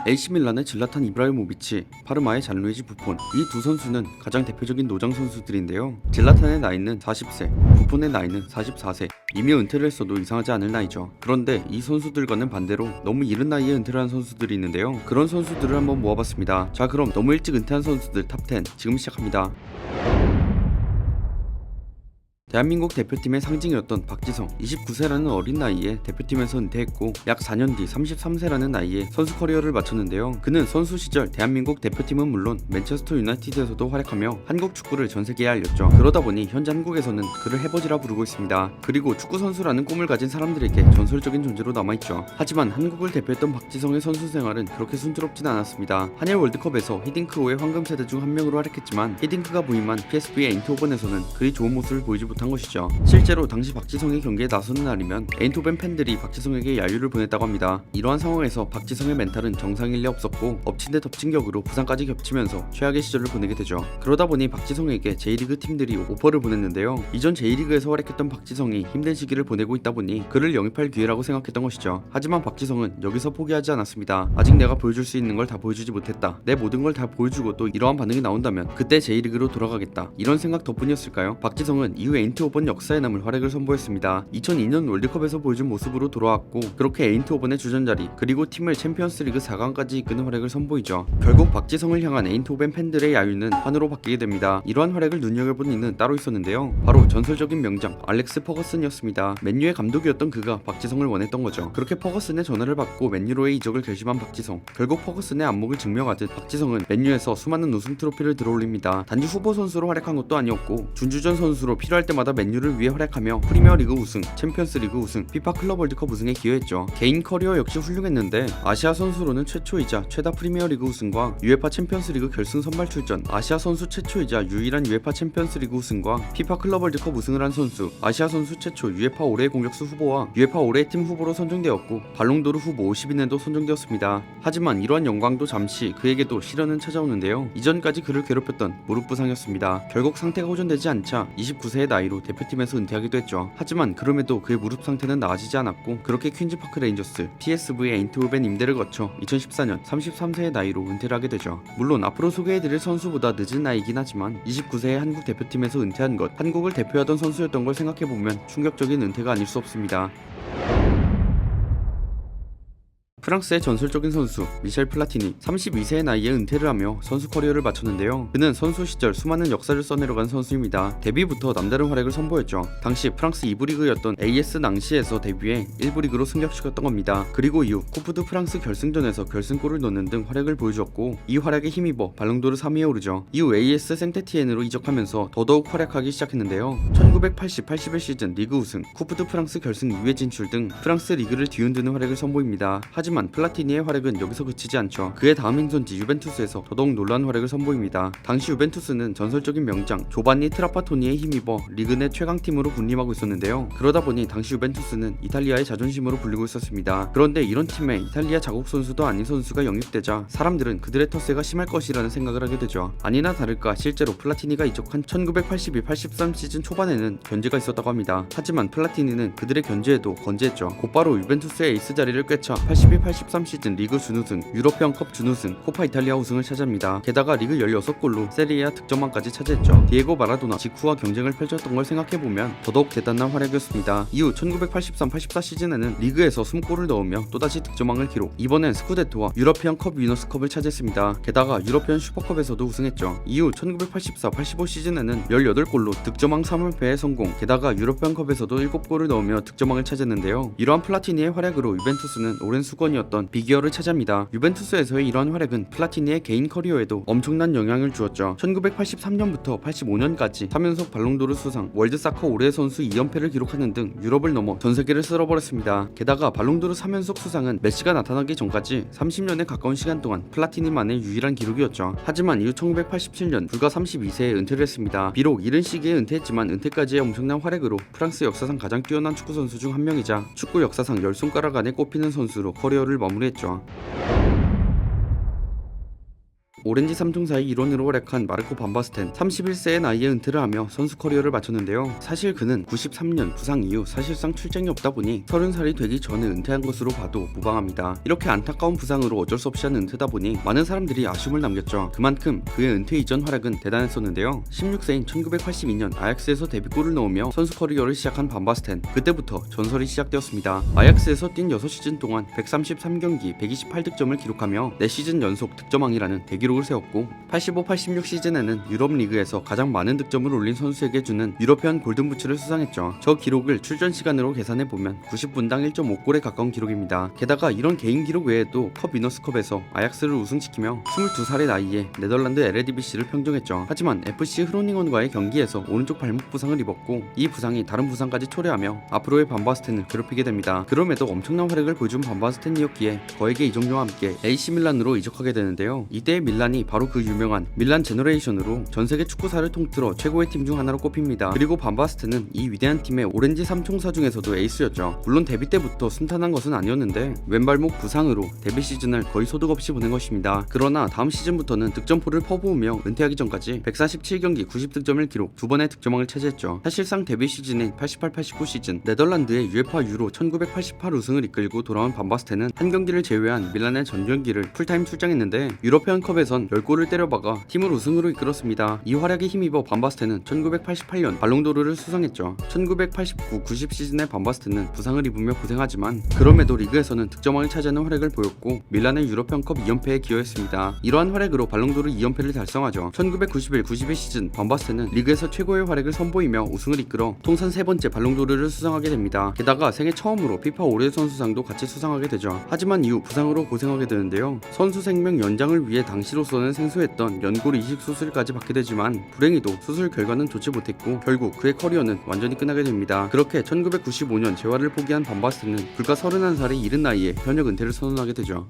AC 밀란의 질라탄 이브라히모비치, 파르마의 잔루이지 부폰, 이 두 선수는 가장 대표적인 노장 선수들인데요. 질라탄의 나이는 40세, 부폰의 나이는 44세. 이미 은퇴를 했어도 이상하지 않을 나이죠. 그런데 이 선수들과는 반대로 너무 이른 나이에 은퇴를 한 선수들이 있는데요. 그런 선수들을 한번 모아봤습니다. 자, 그럼 너무 일찍 은퇴한 선수들 탑10 지금 시작합니다. 대한민국 대표팀의 상징이었던 박지성, 29세라는 어린 나이에 대표팀에서 은퇴했고 약 4년 뒤 33세라는 나이에 선수 커리어를 마쳤는데요. 그는 선수 시절 대한민국 대표팀은 물론 맨체스터 유나이티드에서도 활약하며 한국 축구를 전 세계에 알렸죠. 그러다 보니 현재 한국에서는 그를 해버지라 부르고 있습니다. 그리고 축구 선수라는 꿈을 가진 사람들에게 전설적인 존재로 남아있죠. 하지만 한국을 대표했던 박지성의 선수 생활은 그렇게 순조롭진 않았습니다. 한일 월드컵에서 히딩크호의 황금 세대 중 한 명으로 활약했지만 히딩크가 부임한 PSV 에인트호벤에서는 그리 좋은 모습을 보이지 못한 것이죠. 실제로 당시 박지성이 경기에 나서는 날이면 에인트호벤 팬들이 박지성에게 야유를 보냈다고 합니다. 이러한 상황에서 박지성의 멘탈은 정상일 리 없었고 엎친 데 덮친 격으로 부상까지 겹치면서 최악의 시절을 보내게 되죠. 그러다 보니 박지성에게 J리그 팀들이 오퍼를 보냈는데요. 이전 J리그에서 활약했던 박지성이 힘든 시기를 보내고 있다 보니 그를 영입할 기회라고 생각했던 것이죠. 하지만 박지성은 여기서 포기하지 않았습니다. 아직 내가 보여줄 수 있는 걸 다 보여주지 못했다. 내 모든 걸 다 보여주고 또 이러한 반응이 나온다면 그때 J리그로 돌아가겠다. 이런 생각 덕분이었을까요? 박지성은 이후 에인트호벤 역사에 남을 활약을 선보였습니다. 2002년 월드컵에서 보여준 모습으로 돌아왔고 그렇게 에인트호벤의 주전자리 그리고 팀을 챔피언스리그 4강까지 이끄는 활약을 선보이죠. 결국 박지성을 향한 에인트호벤 팬들의 야유는 환호로 바뀌게 됩니다. 이러한 활약을 눈여겨본 이는 따로 있었는데요. 바로 전설적인 명장 알렉스 퍼거슨이었습니다. 맨유의 감독이었던 그가 박지성을 원했던 거죠. 그렇게 퍼거슨의 전화를 받고 맨유로의 이적을 결심한 박지성. 결국 퍼거슨의 안목을 증명하듯 박지성은 맨유에서 수많은 우승 트로피를 들어올립니다. 단지 후보 선수로 활약한 것도 아니었고 준주전 선수로 필요할 때마다 맨유를 위해 활약하며 프리미어리그 우승, 챔피언스리그 우승, 피파 클럽 월드컵 우승에 기여했죠. 개인 커리어 역시 훌륭했는데 아시아 선수로는 최초이자 최다 프리미어리그 우승과 UEFA 챔피언스리그 결승 선발 출전, 아시아 선수 최초이자 유일한 UEFA 챔피언스리그 우승과 피파 클럽 월드컵 우승을 한 선수, 아시아 선수 최초 UEFA 올해의 공격수 후보와 UEFA 올해의 팀 후보로 선정되었고 발롱도르 후보 50인에도 선정되었습니다. 하지만 이러한 영광도 잠시 그에게도 시련은 찾아오는데요. 이전까지 그를 괴롭혔던 무릎 부상이었습니다. 결국 상태가 호전되지 않자 29세의 나이로 대표팀에서 은퇴하기도 했죠. 하지만 그럼에도 그의 무릎 상태는 나아지지 않았고 그렇게 퀸즈파크 레인저스, PSV 에인트호벤 임대를 거쳐 2014년 33세의 나이로 은퇴를 하게 되죠. 물론 앞으로 소개해드릴 선수보다 늦은 나이긴 하지만 29세의 한국 대표팀에서 은퇴한 것, 한국을 대표하던 선수였던 걸 생각해보면 충격적인 은퇴가 아닐 수 없습니다. 프랑스의 전설적인 선수 미셸 플라티니, 32세의 나이에 은퇴를 하며 선수 커리어를 마쳤는데요. 그는 선수 시절 수많은 역사를 써내려간 선수입니다. 데뷔부터 남다른 활약을 선보였죠. 당시 프랑스 2부 리그였던 AS 낭시에서 데뷔해 1부 리그로 승격시켰던 겁니다. 그리고 이후 쿠프 드 프랑스 결승전에서 결승골을 넣는 등 활약을 보여주었고 이 활약에 힘입어 발롱도르 3위에 오르죠. 이후 AS 생테티엔으로 이적하면서 더더욱 활약하기 시작했는데요. 1980-81 시즌 리그 우승, 쿠프 드 프랑스 결승 2회 진출 등 프랑스 리그를 뒤흔드는 활약을 선보입니다. 하지만 플라티니의 활약은 여기서 그치지 않죠. 그의 다음 행선지 유벤투스에서 더더욱 놀라운 활약을 선보입니다. 당시 유벤투스는 전설적인 명장 조반니 트라파토니에 힘입어 리그 내 최강팀으로 군림하고 있었는데요. 그러다 보니 당시 유벤투스는 이탈리아의 자존심으로 불리고 있었습니다. 그런데 이런 팀에 이탈리아 자국 선수도 아닌 선수가 영입되자 사람들은 그들의 텃세가 심할 것이라는 생각을 하게 되죠. 아니나 다를까 실제로 플라티니가 이적한 1982-83 시즌 초반에는 견제가 있었다고 합니다. 하지만 플라티니는 그들의 견제에도 건재했죠. 곧바로 유벤투스의 에이스 자리를 꿰차 82-83 시즌 리그 준우승, 유러피언컵 준우승, 코파 이탈리아 우승을 차지합니다. 게다가 리그 16골로 세리에아 득점왕까지 차지했죠. 디에고 마라도나 직후와 경쟁을 펼쳤던 걸 생각해보면 더더욱 대단한 활약이었습니다. 이후 1983-84 시즌에는 리그에서 20골을 넣으며 또다시 득점왕을 기록, 이번엔 스쿠데토와 유러피언컵 위너스컵을 차지했습니다. 게다가 유러피언 슈퍼컵에서도 우승했죠. 이후 1984-85 시즌에는 18골로 득점왕 3연패에 성공, 게다가 유러피언컵에서도 7골을 넣으며 득점왕을 차지했는데요. 이러한 플라티니의 활약으로 유벤투스는 오랜 수건이었던 비기어를 차지합니다. 유벤투스에서의 이러한 활약은 플라티니의 개인 커리어에도 엄청난 영향을 주었죠. 1983년부터 85년까지 3연속 발롱도르 수상, 월드사커 올해의 선수 2연패를 기록하는 등 유럽을 넘어 전세계를 쓸어버렸습니다. 게다가 발롱도르 3연속 수상은 메시가 나타나기 전까지 30년에 가까운 시간 동안 플라티니만의 유일한 기록이었죠. 하지만 이후 1987년 불과 32세에 은퇴를 했습니다. 비록 이른 시기에 은퇴했지만 은퇴까지의 엄청난 활약으로 프랑스 역사상 가장 뛰어난 축구 선수 중 한 명이자 축구 역사상 10손가락 안에 꼽히는 선수로 커리어를 마무리했죠. 오렌지 삼총사의 일원으로 활약한 마르코 반바스텐 31세의 나이에 은퇴를 하며 선수 커리어를 마쳤는데요. 사실 그는 93년 부상 이후 사실상 출장이 없다 보니 30살이 되기 전에 은퇴한 것으로 봐도 무방합니다. 이렇게 안타까운 부상으로 어쩔 수 없이 한 은퇴다 보니 많은 사람들이 아쉬움을 남겼죠. 그만큼 그의 은퇴 이전 활약은 대단했었는데요. 16세인 1982년 아약스에서 데뷔골을 넣으며 선수 커리어를 시작한 반바스텐. 그때부터 전설이 시작되었습니다. 아약스에서 뛴 6시즌 동안 133경기 128득점을 기록하며 4시즌 연속 득점왕이라는 대기록을 세웠고 85-86 시즌에는 유럽 리그에서 가장 많은 득점을 올린 선수에게 주는 유러피안 골든부츠를 수상했죠. 저 기록을 출전 시간으로 계산해보면 90분당 1.5골에 가까운 기록입니다. 게다가 이런 개인 기록 외에도 컵 위너스컵에서 아약스를 우승시키며 22살의 나이에 네덜란드 LADBC를 평정했죠. 하지만 FC 흐로닝원과의 경기에서 오른쪽 발목 부상을 입었고 이 부상이 다른 부상까지 초래하며 앞으로의 반바스텐을 괴롭히게 됩니다. 그럼에도 엄청난 활약을 보여준 반바스텐이었기에 거액의 이적료와 함께 AC 밀란으로 이적하게 되는데요. 이때의 밀란이 바로 그 유명한 밀란 제너레이션으로 전세계 축구사를 통틀어 최고의 팀 중 하나로 꼽힙니다. 그리고 반바스텐은 이 위대한 팀의 오렌지 삼총사 중에서도 에이스였죠. 물론 데뷔 때부터 순탄한 것은 아니었는데 왼발목 부상으로 데뷔 시즌을 거의 소득 없이 보낸 것입니다. 그러나 다음 시즌부터는 득점포를 퍼부으며 은퇴하기 전까지 147경기 90득점을 기록 2번의 득점왕을 차지했죠. 사실상 데뷔 시즌인 88-89 시즌 네덜란드의 UEFA 유로 1988 우승을 이끌고 돌아온 반바스텐은 한 경기를 제외한 밀란의 전 경기를 풀타임 출장했는데 유러피언컵에선 10골을 때려박아 팀을 우승으로 이끌었습니다. 이 활약에 힘입어 반바스텐은 1988년 발롱도르를 수상했죠. 1989-90 시즌의 반바스텐은 부상을 입으며 고생하지만 그럼에도 리그에서는 득점왕을 차지하는 활약을 보였고 밀란의 유러피언컵 2연패에 기여했습니다. 이러한 활약으로 발롱도르 2연패를 달성하죠. 1991-92 시즌 반바스텐은 리그에서 최고의 활약을 선보이며 우승을 이끌어 통산 3번째 발롱도르를 수상하게 됩니다. 게다가 생애 처음으로 피파 올해 선수상도 같이 수상하게 되죠. 하지만 이후 부상으로 고생하게 되는데요. 선수 생명 연장을 위해 당시로서는 생소했던 연골 이식 수술까지 받게 되지만 불행히도 수술 결과는 좋지 못했고 결국 그의 커리어는 완전히 끝나게 됩니다. 그렇게 1995년 재활을 포기한 반바스텐은 불과 31살의 이른 나이에 현역 은퇴를 선언하게 되죠.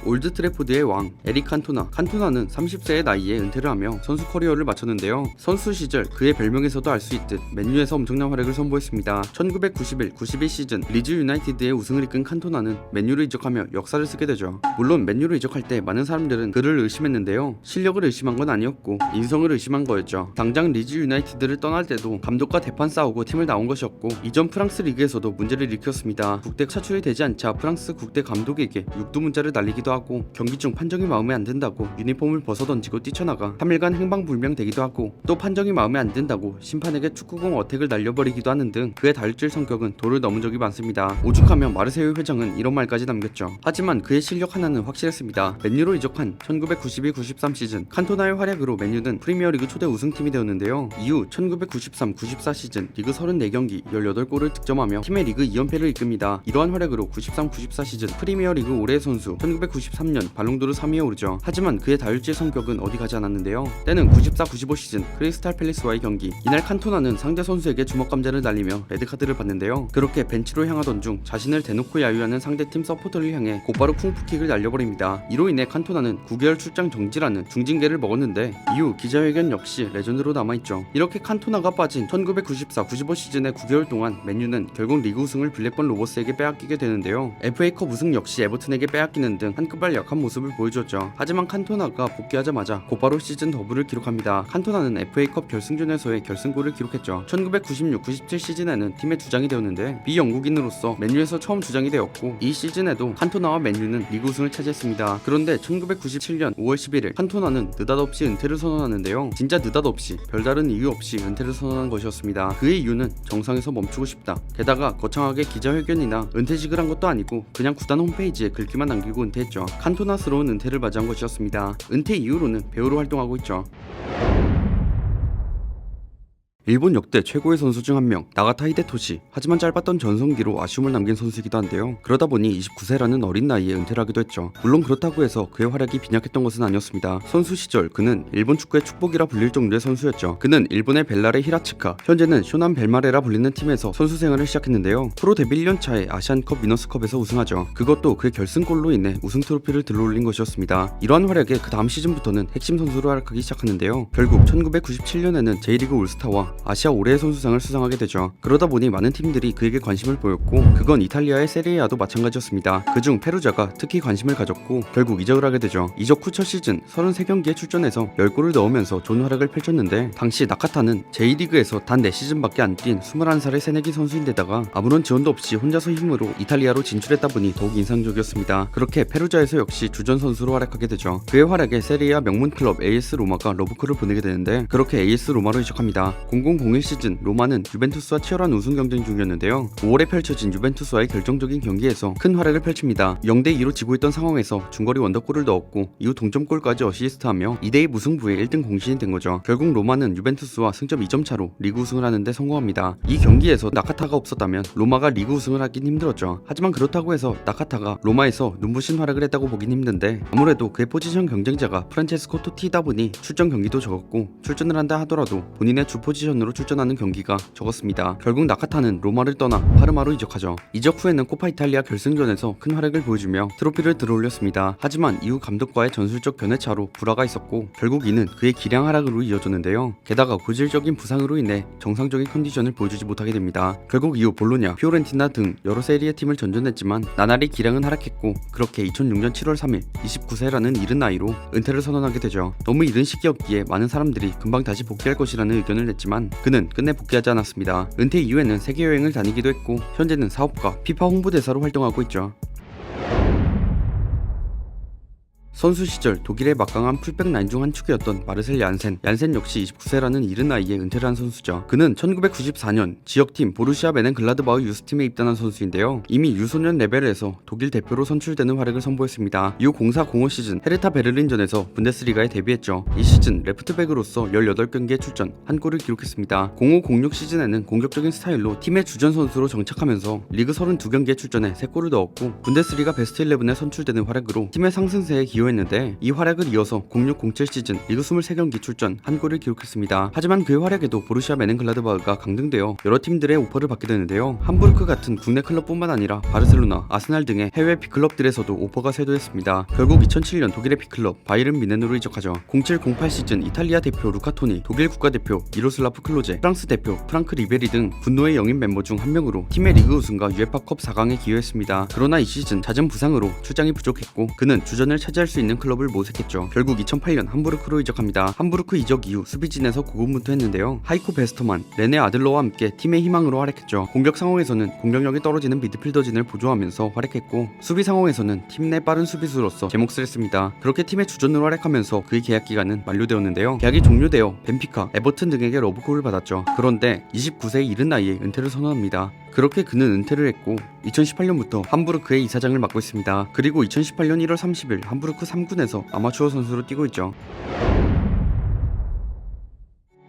올드 트래포드의 왕 에릭 칸토나. 칸토나는 30세의 나이에 은퇴를 하며 선수 커리어를 마쳤는데요. 선수 시절 그의 별명에서도 알 수 있듯 맨유에서 엄청난 활약을 선보였습니다. 1991-92 시즌 리즈 유나이티드의 우승을 이끈 칸토나는 맨유로 이적하며 역사를 쓰게 되죠. 물론 맨유로 이적할 때 많은 사람들은 그를 의심했는데요. 실력을 의심한 건 아니었고 인성을 의심한 거였죠. 당장 리즈 유나이티드를 떠날 때도 감독과 대판 싸우고 팀을 나온 것이었고 이전 프랑스 리그에서도 문제를 일으켰습니다. 국대 차출이 되지 않자 프랑스 국대 감독에게 육두문자를 날리기도 하고 경기 중 판정이 마음에 안 든다고 유니폼을 벗어던지고 뛰쳐나가 3일간 행방불명되기도 하고 또 판정이 마음에 안 든다고 심판에게 축구공 어택을 날려버리기도 하는 등 그의 다혈질 성격은 도를 넘은 적이 많습니다. 오죽하면 마르세유 회장은 이런 말까지 남겼죠. 하지만 그의 실력 하나는 확실했습니다. 맨유로 이적한 1992-93 시즌 칸토나의 활약으로 맨유는 프리미어리그 초대 우승팀이 되었는데요. 이후 1993-94 시즌 리그 34경기 18골을 득점하며 팀의 리그 2연패를 이끕니다. 이러한 활약으로 93-94 시즌 프리미어리그 올해의 선수 1993년 발롱도르 3위에 오르죠. 하지만 그의 다혈질 성격은 어디 가지 않았는데요. 때는 94-95 시즌 크리스탈 팰리스와의 경기. 이날 칸토나는 상대 선수에게 주먹 감자를 날리며 레드카드를 받는데요. 그렇게 벤치로 향하던 중 자신을 대놓고 야유하는 상대팀 서포터를 향해 곧바로 쿵푸킥을 날려버립니다. 이로 인해 칸토나는 9개월 출장 정지라는 중징계를 먹었는데 이후 기자회견 역시 레전드로 남아있죠. 이렇게 칸토나가 빠진 1994-95 시즌의 9개월 동안 맨유는 결국 리그 우승을 블랙번 로버스에게 빼앗기게 되는데요. FA컵 우승 역시 에버튼에게 빼앗기는 등 한 끗발 약한 모습을 보여줬죠. 하지만 칸토나가 복귀하자마자 곧바로 시즌 더블을 기록합니다. 칸토나는 FA컵 결승전에서의 결승골을 기록했죠. 1996-97 시즌에는 팀의 주장이 되었는데 비영국인으로서 맨유에서 처음 주장이 되었고 이 시즌에도 칸토나와 맨유는 리그 우승을 차지했습니다. 그런데 1997년 5월 11일 칸토나는 느닷없이 은퇴를 선언하는데요. 진짜 느닷없이 별다른 이유 없이 은퇴를 선언한 것이었습니다. 그의 이유는 정상에서 멈추고 싶다. 게다가 거창하게 기자회견이나 은퇴식을 한 것도 아니고 그냥 구단 홈페이지에 글귀만 남기고 은퇴했죠. 칸토나스러운 은퇴를 맞이한 것이었습니다. 은퇴 이후로는 배우로 활동하고 있죠. 일본 역대 최고의 선수 중 한 명 나가타 히데토시. 하지만 짧았던 전성기로 아쉬움을 남긴 선수이기도 한데요. 그러다 보니 29세라는 어린 나이에 은퇴를 하기도 했죠. 물론 그렇다고 해서 그의 활약이 빈약했던 것은 아니었습니다. 선수 시절 그는 일본 축구의 축복이라 불릴 정도의 선수였죠. 그는 일본의 벨라레 히라츠카, 현재는 쇼난 벨마레라 불리는 팀에서 선수 생활을 시작했는데요. 프로 데뷔 1년 차에 아시안컵 위너스컵에서 우승하죠. 그것도 그의 결승골로 인해 우승 트로피를 들어올린 것이었습니다. 이러한 활약에 그 다음 시즌부터는 핵심 선수로 활약하기 시작하는데요. 결국 1997년에는 J리그 올스타와 아시아 올해의 선수상을 수상하게 되죠. 그러다 보니 많은 팀들이 그에게 관심을 보였고 그건 이탈리아의 세리에아도 마찬가지였습니다. 그중 페루자가 특히 관심을 가졌고 결국 이적을 하게 되죠. 이적 후 첫 시즌 33경기에 출전해서 10골을 넣으면서 좋은 활약을 펼쳤는데 당시 나카타는 제2리그에서 단 4시즌밖에 안 뛴 21살의 새내기 선수인데다가 아무런 지원도 없이 혼자서 힘으로 이탈리아로 진출했다 보니 더욱 인상적이었습니다. 그렇게 페루자에서 역시 주전 선수로 활약하게 되죠. 그의 활약에 세리에아 명문 클럽 AS 로마가 러브콜을 보내게 되는데 그렇게 AS 로마로 이적합니다. 0001 시즌 로마는 유벤투스와 치열한 우승 경쟁 중이었는데요. 5월에 펼쳐진 유벤투스와의 결정적인 경기에서 큰 활약을 펼칩니다. 0대2로 지고 있던 상황에서 중거리 원더골을 넣었고 이후 동점골까지 어시스트하며 2대2 무승부의 1등 공신이 된 거죠. 결국 로마는 유벤투스와 승점 2점 차로 리그 우승을 하는데 성공합니다. 이 경기에서 나카타가 없었다면 로마가 리그 우승을 하긴 힘들었죠. 하지만 그렇다고 해서 나카타가 로마에서 눈부신 활약을 했다고 보긴 힘든데 아무래도 그의 포지션 경쟁자가 프란체스코 토티이다 보니 출전 경기도 적었고 출전을 한다 하더라도 본인의 주 포지션으로 출전하는 경기가 적었습니다. 결국 나카타는 로마를 떠나 파르마로 이적하죠. 이적 후에는 코파 이탈리아 결승전에서 큰 활약을 보여주며 트로피를 들어올렸습니다. 하지만 이후 감독과의 전술적 견해차로 불화가 있었고 결국 이는 그의 기량 하락으로 이어졌는데요. 게다가 고질적인 부상으로 인해 정상적인 컨디션을 보여주지 못하게 됩니다. 결국 이후 볼로냐, 피오렌티나 등 여러 세리에 팀을 전전했지만 나날이 기량은 하락했고 그렇게 2006년 7월 3일 29세라는 이른 나이로 은퇴를 선언하게 되죠. 너무 이른 시기였기에 많은 사람들이 금방 다시 복귀할 것이라는 의견을 냈지만 그는 끝내 복귀하지 않았습니다. 은퇴 이후에는 세계 여행을 다니기도 했고 현재는 사업가, 피파 홍보대사로 활동하고 있죠. 선수 시절 독일의 막강한 풀백 라인 중 한 축이었던 마르셀 얀센 역시 29세라는 이른 나이에 은퇴를 한 선수죠. 그는 1994년 지역팀 보루시아 메넨글라드바흐 유스팀에 입단한 선수인데요. 이미 유소년 레벨에서 독일 대표로 선출되는 활약을 선보였습니다. 이후 04-05 시즌 헤르타 베를린전에서 분데스리가에 데뷔했죠. 이 시즌 레프트백으로서 18경기에 출전, 한 골을 기록했습니다. 05-06 시즌에는 공격적인 스타일로 팀의 주전 선수로 정착하면서 리그 32경기에 출전해 3골을 넣었고 분데스리가 베스트 11에 선출되는 활약으로 팀의 상승세에 기여했는데 이 활약을 이어서 06-07 시즌 리그 23경기 출전, 한 골을 기록했습니다. 하지만 그의 활약에도 보루시아 메넨글라드바흐가 강등되어 여러 팀들의 오퍼를 받게 되는데요. 함부르크 같은 국내 클럽뿐만 아니라 바르셀로나, 아스날 등의 해외 B클럽들에서도 오퍼가 쇄도했습니다. 결국 2007년 독일의 B클럽 바이른 미넨으로 이적하죠. 07-08 시즌 이탈리아 대표 루카토니, 독일 국가대표 미로슬라프 클로제, 프랑스 대표 프랑크 리베리 등 분노의 영입 멤버 중 한 명으로 팀의 리그 우승과 UEFA컵 4강에 기여했습니다. 그러나 이 시즌 잦은 부상으로 출장이 부족했고 그는 주전을 차지할 수 있는 클럽을 모색했죠. 결국 2008년 함부르크로 이적합니다. 함부르크 이적 이후 수비진에서 고군분투했는데요. 하이코 베스터만, 레네 아들러와 함께 팀의 희망으로 활약했죠. 공격 상황에서는 공격력이 떨어지는 미드필더진을 보조하면서 활약했고 수비 상황에서는 팀 내 빠른 수비수로서 제 몫을 했습니다. 그렇게 팀의 주전으로 활약하면서 그의 계약 기간은 만료되었는데요. 계약이 종료되어 벤피카, 에버튼 등에게 러브콜을 받았죠. 그런데 29세의 이른 나이에 은퇴를 선언합니다. 그렇게 그는 은퇴를 했고 2018년부터 함부르크의 이사장을 맡고 있습니다. 그리고 2018년 1월 30일 함부르크 3군에서 아마추어 선수로 뛰고 있죠.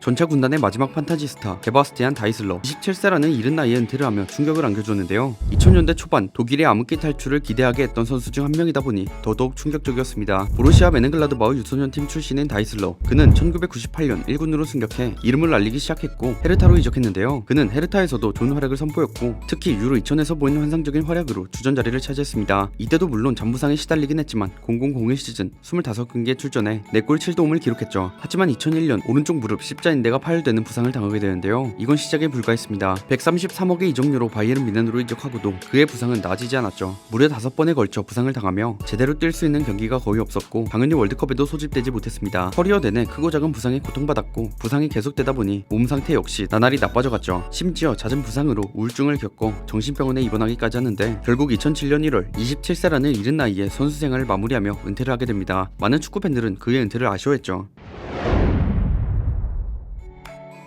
전차 군단의 마지막 판타지스타 게바스티안 다이슬러 27세라는 이른 나이에 은퇴를 하며 충격을 안겨줬는데요. 2000년대 초반 독일의 암흑기 탈출을 기대하게 했던 선수 중 한 명이다 보니 더더욱 충격적이었습니다. 보루시아 메넨글라드바흐 유소년팀 출신인 다이슬러, 그는 1998년 1군으로 승격해 이름을 알리기 시작했고 헤르타로 이적했는데요. 그는 헤르타에서도 좋은 활약을 선보였고 특히 유로 2000에서 보이는 환상적인 활약으로 주전 자리를 차지했습니다. 이때도 물론 잔부상에 시달리긴 했지만 0001 시즌 25경기에 출전해 4골 7도움을 기록했죠. 하지만 2001년 오른쪽 무릎 십자인대가 파열되는 부상을 당하게 되는데요. 이건 시작에 불과했습니다. 133억의 이적료로 바이에른 미넨으로 이적하고도 그의 부상은 나아지지 않았죠. 무려 5번에 걸쳐 부상을 당하며 제대로 뛸 수 있는 경기가 거의 없었고 당연히 월드컵에도 소집되지 못했습니다. 커리어 내내 크고 작은 부상에 고통받았고 부상이 계속되다 보니 몸 상태 역시 나날이 나빠져갔죠. 심지어 잦은 부상으로 우울증을 겪고 정신병원에 입원하기까지 하는데 결국 2007년 1월 27세라는 이른 나이에 선수 생활을 마무리하며 은퇴를 하게 됩니다. 많은 축구 팬들은 그의 은퇴를 아쉬워했죠.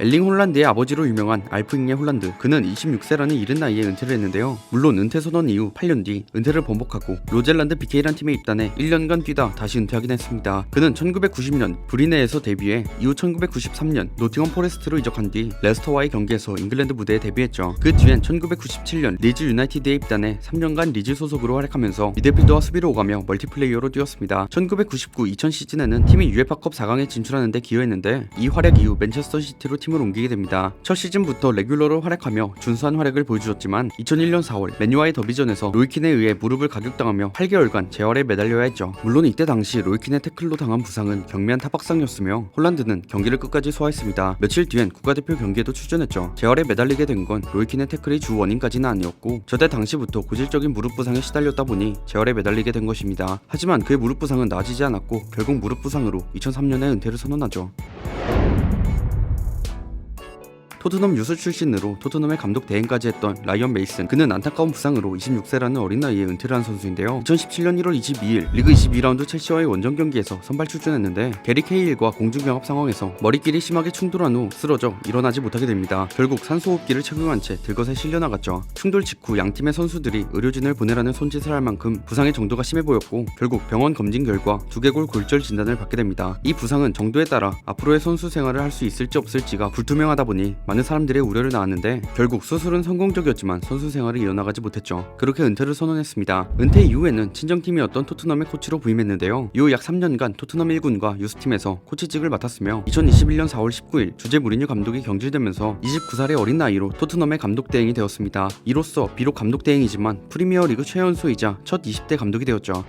엘링 홀란드의 아버지로 유명한 알프잉예 홀란드, 그는 26세라는 이른 나이에 은퇴를 했는데요. 물론 은퇴 선언 이후 8년 뒤 은퇴를 번복하고 로젤란드 BK란 팀에 입단해 1년간 뛰다 다시 은퇴하긴 했습니다. 그는 1990년 브리네에서 데뷔해 이후 1993년 노팅엄 포레스트로 이적한 뒤 레스터와의 경기에서 잉글랜드 무대에 데뷔했죠. 그 뒤엔 1997년 리즈 유나이티드에 입단해 3년간 리즈 소속으로 활약하면서 미드필더와 수비로 오가며 멀티플레이어로 뛰었습니다. 1999-2000 시즌에는 팀이 UEFA컵 4강에 진출하는 데 기여했는데 이 활약 이후 맨체스터 시티로 대표팀을 옮기게 됩니다. 첫 시즌부터 레귤러로 활약하며 준수한 활약을 보여주었지만 2001년 4월 맨유와의 더비전에서 로이킨에 의해 무릎을 가격당하며 8개월간 재활에 매달려야 했죠. 물론 이때 당시 로이킨의 태클로 당한 부상은 경미한 타박상이었으며 홀란드는 경기를 끝까지 소화했습니다. 며칠 뒤엔 국가대표 경기에도 출전했죠. 재활에 매달리게 된 건 로이킨의 태클이 주 원인까지는 아니었고 저때 당시부터 고질적인 무릎 부상에 시달렸다 보니 재활에 매달리게 된 것입니다. 하지만 그의 무릎 부상은 나아지지 않았고 결국 무릎 부상으로 2003년에 은퇴를 선언하죠. 토트넘 유스 출신으로 토트넘의 감독 대행까지 했던 라이언 메이슨, 그는 안타까운 부상으로 26세라는 어린 나이에 은퇴를 한 선수인데요. 2017년 1월 22일 리그 22라운드 첼시와의 원정 경기에서 선발 출전했는데 게리 케일과 공중경합 상황에서 머리끼리 심하게 충돌한 후 쓰러져 일어나지 못하게 됩니다. 결국 산소호흡기를 착용한 채 들것에 실려나갔죠. 충돌 직후 양팀의 선수들이 의료진을 보내라는 손짓을 할 만큼 부상의 정도가 심해 보였고 결국 병원 검진 결과 두개골 골절 진단을 받게 됩니다. 이 부상은 정도에 따라 앞으로의 선수 생활을 할 수 있을지 없을지가 불투명하다 보니 많은 사람들의 우려를 낳았는데 결국 수술은 성공적이었지만 선수 생활을 이어나가지 못했죠. 그렇게 은퇴를 선언했습니다. 은퇴 이후에는 친정팀이었던 토트넘의 코치로 부임했는데요. 이후 약 3년간 토트넘 1군과 유스팀에서 코치직을 맡았으며 2021년 4월 19일 주제 무리뉴 감독이 경질되면서 29살의 어린 나이로 토트넘의 감독 대행이 되었습니다. 이로써 비록 감독 대행이지만 프리미어리그 최연소이자 첫 20대 감독이 되었죠.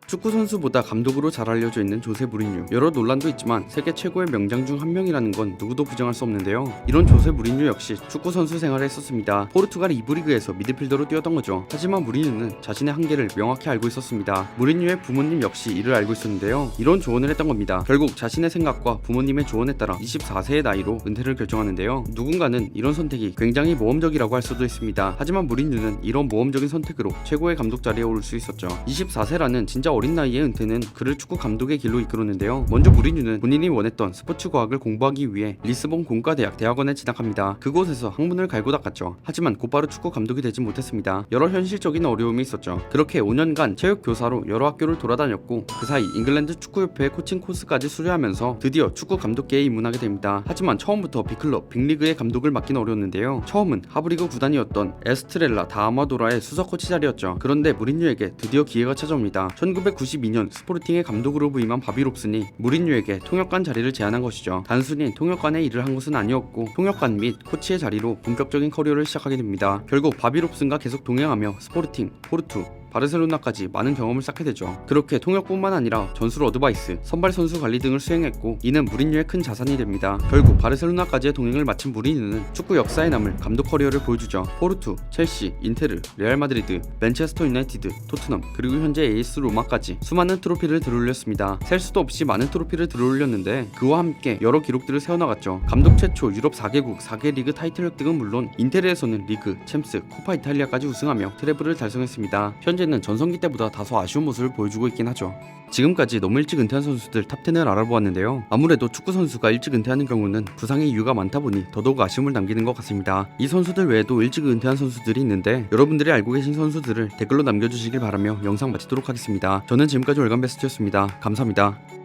축구 선수보다 감독으로 잘 알려져 있는 조세 무리뉴. 여러 논란도 있지만 세계 최고의 명장 중 한 명이라는 건 누구도 부정할 수 없는데요. 이런 조세 무리뉴 역시 축구 선수 생활을 했었습니다. 포르투갈 2부 리그에서 미드필더로 뛰었던 거죠. 하지만 무리뉴는 자신의 한계를 명확히 알고 있었습니다. 무리뉴의 부모님 역시 이를 알고 있었는데요. 이런 조언을 했던 겁니다. 결국 자신의 생각과 부모님의 조언에 따라 24세의 나이로 은퇴를 결정하는데요. 누군가는 이런 선택이 굉장히 모험적이라고 할 수도 있습니다. 하지만 무리뉴는 이런 모험적인 선택으로 최고의 감독 자리에 오를 수 있었죠. 24세라는 진짜 어린 나이의 은퇴는 그를 축구 감독의 길로 이끌었는데요. 먼저 무리뉴는 본인이 원했던 스포츠 과학을 공부하기 위해 리스본 공과대학 대학원에 진학합니다. 그곳에서 학문을 갈고 닦았죠. 하지만 곧바로 축구 감독이 되지 못했습니다. 여러 현실적인 어려움이 있었죠. 그렇게 5년간 체육 교사로 여러 학교를 돌아다녔고 그 사이 잉글랜드 축구협회의 코칭 코스까지 수료하면서 드디어 축구 감독계에 입문하게 됩니다. 하지만 처음부터 빅클럽, 빅리그의 감독을 맡긴 어려웠는데요. 처음은 하브리그 구단이었던 에스트렐라 다 아마도라의 수석 코치 자리였죠. 그런데 무리뉴에게 드디어 기회가 찾아옵니다. 1992년 스포르팅의 감독으로 부임한 바비 롭슨이 무리뉴에게 통역관 자리를 제안한 것이죠. 단순히 통역관의 일을 한 것은 아니었고 통역관 및 코치의 자리로 본격적인 커리어를 시작하게 됩니다. 결국 바비 롭슨과 계속 동행하며 스포르팅, 포르투, 바르셀로나까지 많은 경험을 쌓게 되죠. 그렇게 통역뿐만 아니라 전술 어드바이스, 선발 선수 관리 등을 수행했고 이는 무리뉴의 큰 자산이 됩니다. 결국 바르셀로나까지의 동행을 마친 무리뉴는 축구 역사에 남을 감독 커리어를 보여주죠. 포르투, 첼시, 인테르, 레알 마드리드, 맨체스터 유나이티드, 토트넘, 그리고 현재 AS 로마까지 수많은 트로피를 들어올렸습니다. 셀 수도 없이 많은 트로피를 들어올렸는데 그와 함께 여러 기록들을 세워나갔죠. 감독 최초 유럽 4개국 4개 리그 타이틀 획득은 물론 인테르에서는 리그, 챔스, 코파 이탈리아까지 우승하며 트래블을 달성했습니다. 현재는 전성기 때보다 다소 아쉬운 모습을 보여주고 있긴 하죠. 지금까지 너무 일찍 은퇴한 선수들 탑10을 알아보았는데요. 아무래도 축구 선수가 일찍 은퇴하는 경우는 부상의 이유가 많다 보니 더더욱 아쉬움을 남기는 것 같습니다. 이 선수들 외에도 일찍 은퇴한 선수들이 있는데 여러분들이 알고 계신 선수들을 댓글로 남겨주시길 바라며 영상 마치도록 하겠습니다. 저는 지금까지 월간 베스트였습니다. 감사합니다.